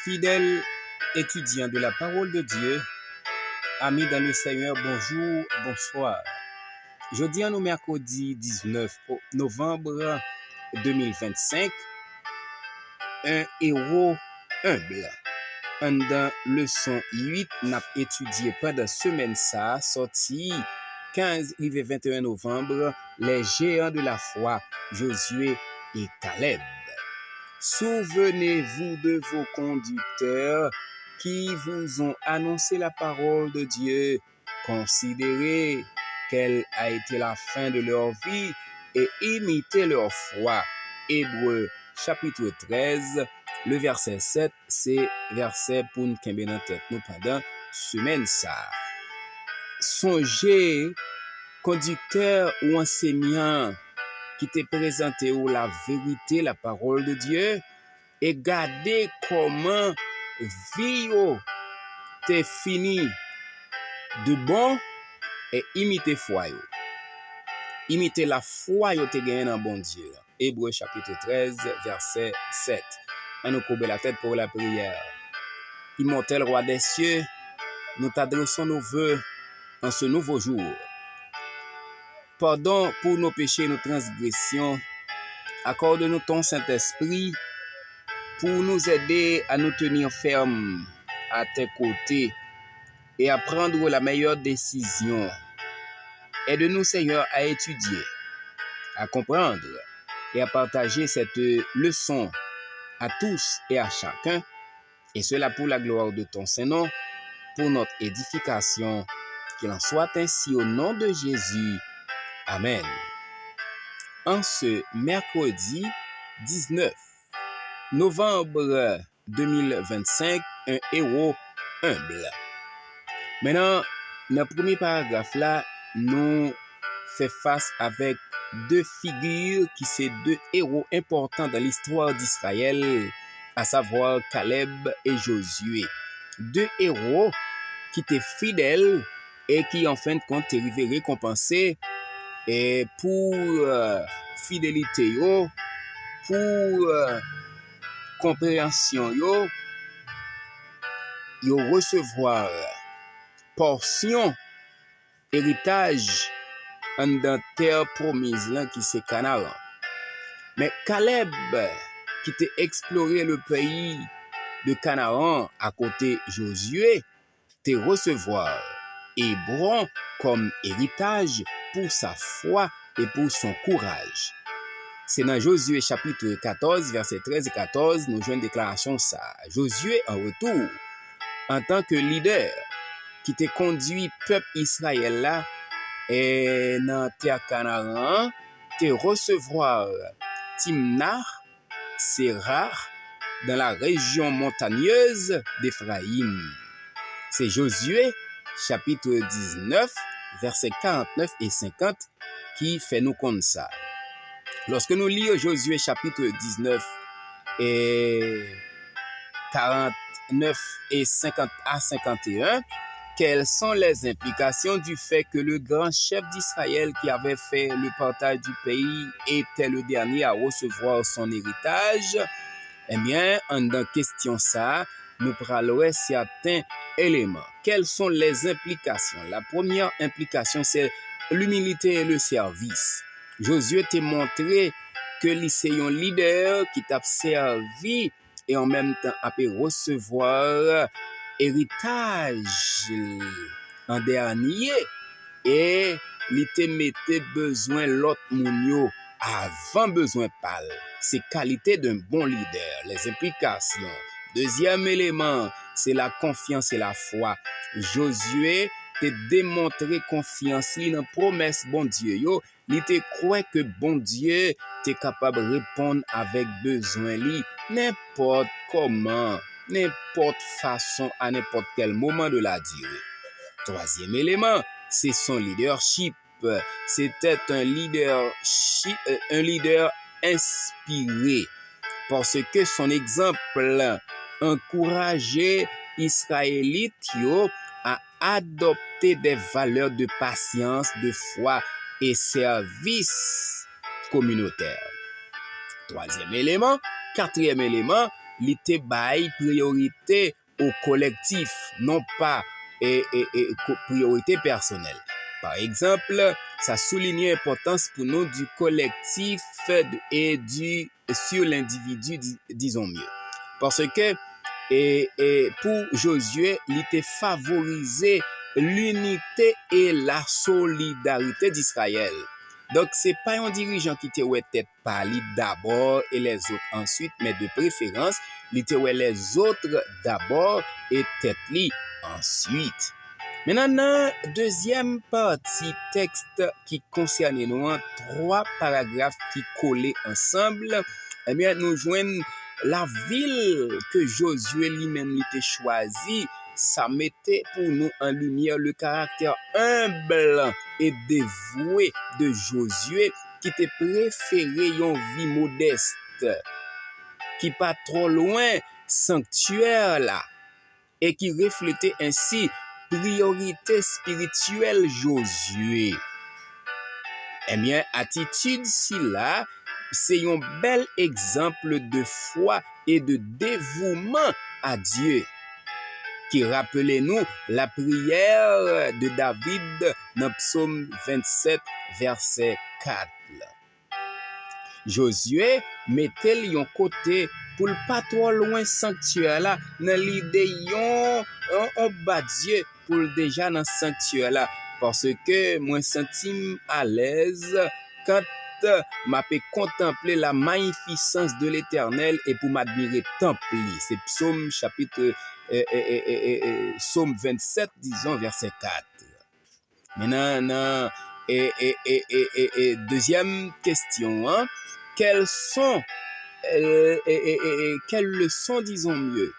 Fidèles étudiants de la parole de Dieu, amis dans le Seigneur, bonjour, bonsoir. Jeudi, nous mercredi 19 novembre 2025, un héros humble. Dans leçon 8, nous avons étudié pendant semaine ça, sorti 15 et 21 novembre, les géants de la foi, Josué et Caleb. Souvenez-vous de vos conducteurs qui vous ont annoncé la parole de Dieu. Considérez quelle a été la fin de leur vie et imitez leur foi. Hébreux chapitre 13, le verset 7, c'est verset pour nous kembe dans tête nous pendant semaine ça. Songez, conducteur ou enseignant qui t'est présenté ou la vérité, la parole de Dieu, et gardez comment vie t'est fini de bon et imitez foi yo. Imitez la foi yo t'es gagné dans bon Dieu. Hébreux chapitre 13, verset 7. On nous courbe la tête pour la prière. Immortel roi des cieux, nous t'adressons nos vœux en ce nouveau jour. Pardon pour nos péchés et nos transgressions. Accorde-nous ton Saint-Esprit pour nous aider à nous tenir fermes à tes côtés et à prendre la meilleure décision. Aide-nous, Seigneur, à étudier, à comprendre et à partager cette leçon à tous et à chacun, et cela pour la gloire de ton Saint-Nom, pour notre édification. Qu'il en soit ainsi au nom de Jésus. Amen. En ce mercredi 19 novembre 2025, un héros humble. Maintenant, dans le premier paragraphe là, nous faisons face avec deux figures qui sont deux héros importants dans l'histoire d'Israël, à savoir Caleb et Josué. Deux héros qui étaient fidèles et qui en fin de compte étaient récompensés et pour fidélité yo, pour compréhension yo recevoir portion héritage en dans terre promise là qui c'est Canaan. Mais Caleb qui t'a exploré le pays de Canaan à côté Josué te recevoir Hébron comme héritage pour sa foi et pour son courage. C'est dans Josué chapitre 14, verset 13 et 14, nous jouons une déclaration ça. Josué en retour, en tant que leader, qui t'a conduit peuple Israël là, et dans terre Canaan, te recevoir Timnah, Serah, dans la région montagneuse d'Éphraïm. C'est Josué chapitre 19, versets 49 et 50 qui fait nous connaître ça. Lorsque nous lisons Josué chapitre 19 et 49 et 50 à 51, quelles sont les implications du fait que le grand chef d'Israël qui avait fait le partage du pays était le dernier à recevoir son héritage? Eh bien, en dans question ça, nous parlerons certains éléments. Quelles sont les implications? La première implication, c'est l'humilité et le service. Josué t'a montré que c'est un leader qui t'a servi et en même temps a pu recevoir héritage en dernier et il te mettait besoin l'autre mounio avant besoin pal. C'est qualité d'un bon leader, les implications. Deuxième élément, c'est la confiance et la foi. Josué te démontré confiance dans la promesse bon Dieu yo, il te croit que bon Dieu t'es capable de répondre avec besoin li n'importe comment, n'importe façon, à n'importe quel moment de la durée. Troisième élément, c'est son leadership. C'était un leader inspiré parce que son exemple encourageait Israélites à adopter des valeurs de patience, de foi et service communautaire. Troisième élément. Quatrième élément, li te bay priorité au collectif, non pas priorité personnelle. Par exemple, ça souligne l'importance pour nous du collectif et sur l'individu, disons mieux. Parce que pour Josué, il était favorisé l'unité et la solidarité d'Israël. Donc, c'est pas un dirigeant qui te ouais tête parler d'abord et les autres ensuite, mais de préférence, il te ouais les autres d'abord et tête li ensuite. Maintenant, deuxième partie texte qui concerne nous, 3 paragraphes qui collaient ensemble, eh bien, nous joignons la ville que Josué lui-même était choisi. Ça mettait pour nous en lumière le caractère humble et dévoué de Josué qui te préféré une vie modeste, qui pas trop loin sanctuaire là, et qui reflétait ainsi priorité spirituelle Josué. Eh bien, attitude si là, c'est un bel exemple de foi et de dévouement à Dieu, qui rappelait nous la prière de David dans Psaume 27, verset 4. Josué mettait yon côté pour le pas trop loin sanctuaire là, dans l'idée on bat Dieu pour déjà dans sanctuaire là, parce que moi senti à l'aise quand m'a contempler la magnificence de l'Éternel et pour m'admirer temple. C'est Psaume chapitre Psaume 27, disons verset 4. Maintenant, deuxième question, hein? Quelles leçons, disons mieux,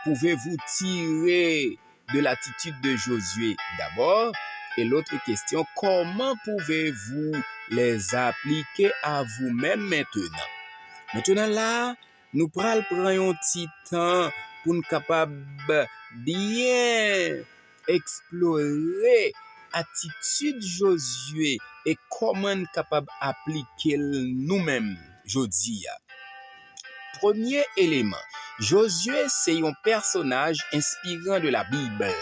pouvez-vous tirer de l'attitude de Josué d'abord? Et l'autre question, comment pouvez-vous les appliquer à vous-même maintenant? Maintenant là, nous prenons un petit temps pour nous capables bien explorer attitude Josué et comment nous capable appliquer nous-mêmes aujourd'hui. Premier élément, Josué c'est un personnage inspirant de la Bible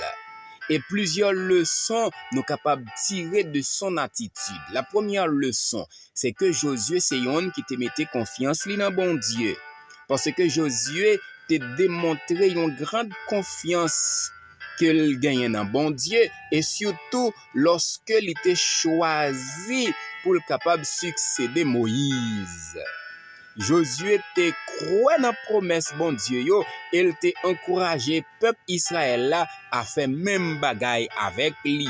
et plusieurs leçons nous capables de tirer de son attitude. La première leçon, c'est que Josué c'est un qui te mettait confiance dans bon Dieu. Parce que Josué te démontré une grande confiance qu'il gagnait dans bon Dieu et surtout lorsque il était choisi pour le capable de succéder Moïse. Josué te croit dans la promesse bon Dieu yo, il te encouragé peuple Israël là à faire même bagaille avec lui.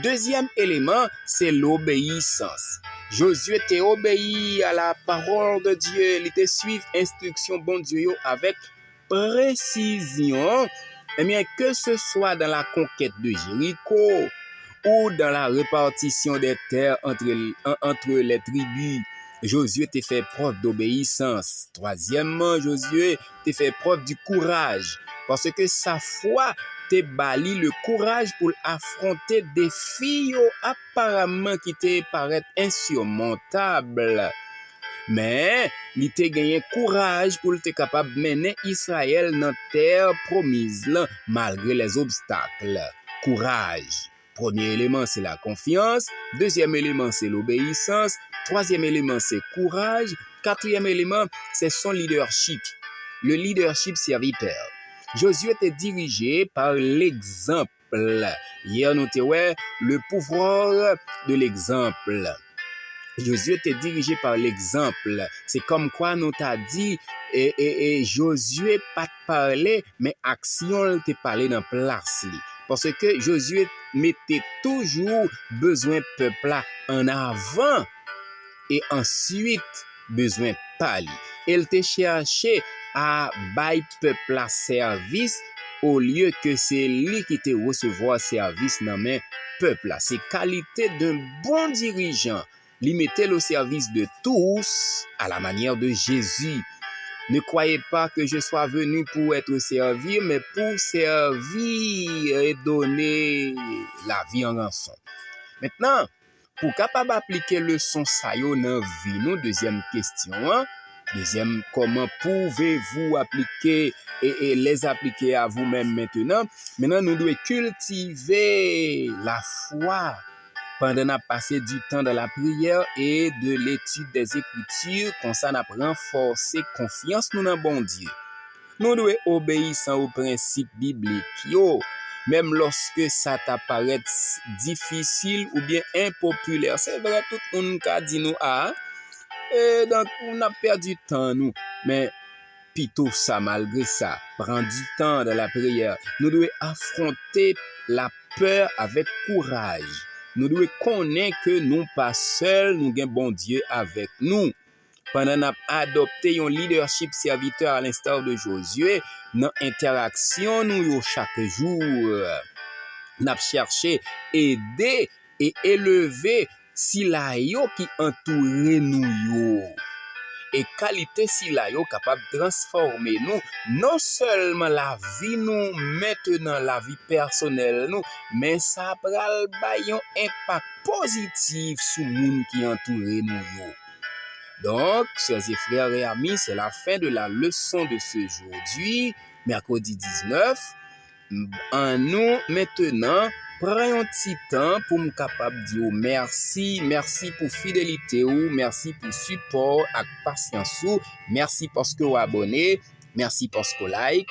Deuxième élément, c'est l'obéissance. Josué te obéi à la parole de Dieu, il te suit instruction bon Dieu yo avec précision. Eh bien, que ce soit dans la conquête de Jéricho ou dans la répartition des terres entre les tribus, Josué t'a fait preuve d'obéissance. Troisièmement, Josué t'a fait preuve du courage, parce que sa foi t'a bali le courage pour affronter des défis apparemment qui te paraissent insurmontables. Mais il t'a gagné courage pour être capable de mener Israël dans la terre promise là, malgré les obstacles. Courage. Premier élément, c'est la confiance. Deuxième élément, c'est l'obéissance. Troisième élément, c'est courage. Quatrième élément, c'est son leadership. Le leadership serviteur. Josué était dirigé par l'exemple. Hier, nous avons le pouvoir de l'exemple. Josué était dirigé par l'exemple. C'est comme quoi nous t'a dit et Josué pas parler mais action te parler dans place li. Parce que Josué mettait toujours besoin peuple là en avant et ensuite besoin parler. Il te cherché à bailler peuple là service au lieu que c'est lui qui te recevoir service dans main peuple là. C'est qualité d'un bon dirigeant. Li mettait au service de tous à la manière de Jésus. Ne croyez pas que je sois venu pour être servi, mais pour servir et donner la vie en rançon. Maintenant, pour capable appliquer le son sa yo dans vie, nous deuxième question, hein? Deuxième, comment pouvez-vous appliquer et les appliquer à vous-même maintenant? Maintenant, nous devons cultiver la foi pendant qu'on passer du temps dans la prière et de l'étude des Écritures, comme ça, nous renforcer confiance nous dans bon Dieu. Nous devons obéir aux principes bibliques, même lorsque ça t'apparaît difficile ou bien impopulaire. C'est vrai, tout le monde a dit nous, donc on a perdu temps nous, mais plutôt ça, malgré ça, prendre du temps dans la prière. Nous devons affronter la peur avec courage. Nous devons connaître que nous pas seuls, nous avons bon Dieu avec nous. Pendant qu'on a adopté un leadership serviteur à l'instar de Josué, dans l'interaction nous chaque jour, nous avons cherché aider et élever si la yo qui entoure nous yo. Et qualité si la yo capable de transformer nous, non seulement la vie nous, maintenant la vie personnelle nous, mais ça pral bay un impact positif sur moun qui entoure nous yo. Donc, chers et frères et amis, c'est la fin de la leçon de ce aujourd'hui, mercredi 19. En nous, maintenant, prenons un petit temps pour me capable de dire merci, merci pour fidélité ou, merci pour support et patience ou, merci parce que vous abonnez, merci parce que vous like,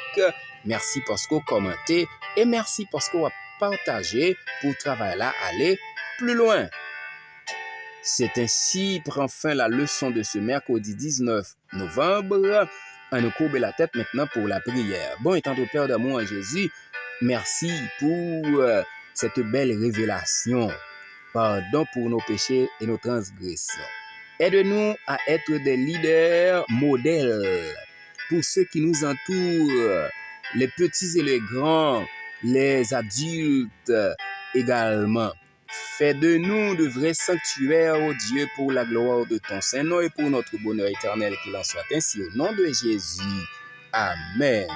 merci parce que vous commentez et merci parce que vous partagez pour travailler là aller plus loin. C'est ainsi prend fin la leçon de ce mercredi 19 novembre. On nous courbe la tête maintenant pour la prière. Bon étant au Père d'amour en Jésus, merci pour cette belle révélation. Pardon pour nos péchés et nos transgressions. Aide-nous à être des leaders modèles pour ceux qui nous entourent, les petits et les grands, les adultes également. Fais de nous de vrais sanctuaires, ô Dieu, pour la gloire de ton Saint-Nom et pour notre bonheur éternel qu'il en soit ainsi au nom de Jésus. Amen.